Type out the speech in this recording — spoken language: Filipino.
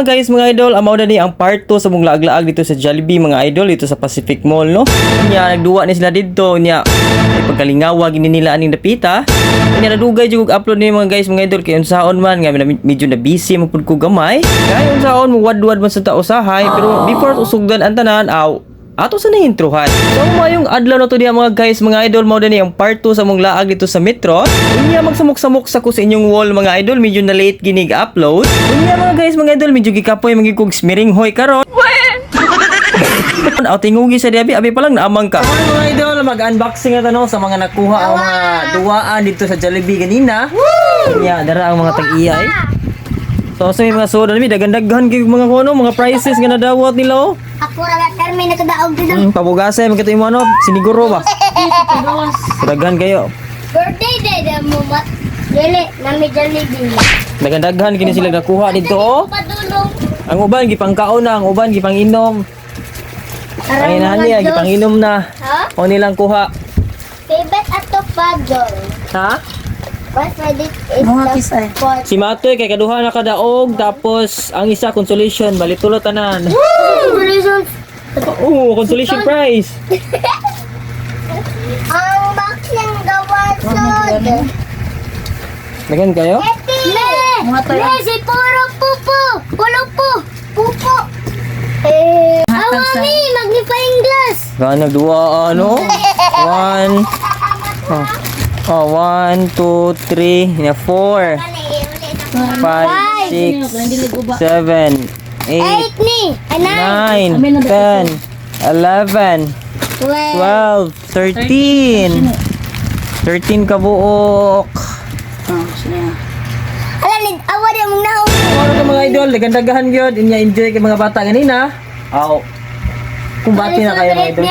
guys, mga idol, amaw na ni ang part 2 sa mong laag-laag dito sa Jollibee, mga idol, dito sa Pacific Mall, no? Nya nagduwa ni sila dito, nya pagkalingawa gini nila aning napita. Nya nadugay jud upload ni mga guys, mga idol, kay unsaon man nga medyo na busy mo pud ko gamay. Kay unsaon mo wad-wad man sa usahay, pero before usugdan ang tanan, ato sa na-introhan. So, mayong adlaw na to diya mga guys, mga idol, mao ni ang part 2 sa mong laag dito sa Metro. Unya magsamok-samok sa ko sa inyong wall, mga idol, medyo na late ginig upload. Unya mga guys, mga idol, medyo gikapoy magigog smiring hoy karon. Aw tingugi sa diabi, abi pa lang naamang ka. So, mga idol, mag-unboxing na tanong sa mga nakuha ang mga duwaan dito sa Jollibee ganina. Unya dara ang mga tag-iya. So sa mga soda nami daghan-daghan kay mga kuno, mga prices nga nadawat nila oh. Ako ra Carmen nakadaog dito. Pabugase man katoy mo ano, siniguro ba? Daghan kayo. Birthday day mo mat. Dili nami Jollibee. Daghan-daghan kini sila nakuha dito oh. Padulong. Ang uban gipangkaon na, ang uban gipanginom. Ay nani gipanginom na. Ha? O nilang kuha. Favorite ato padol. Ha? What credit is the sport? Si Matoy kay kaduha na kadaog, tapos ang isa consolation, balitulo tanan. Congratulations. Oo, consolation prize. Ang box ng gawason. Daghan kayo? Le, si puro pupo. Pulo po. Pupo. Awami, magnifying glass. Gana duwa ano? 1 1 2 3 4 5 6 7 8 Eight ni. 9 10 11 12 13 13 kabuok. Alalid, awa di mong naong. Ano ka mga idol, daghan-daghan gyud, inya enjoy kay mga bata ganina. Aw. Kung bati na kayo mga idol.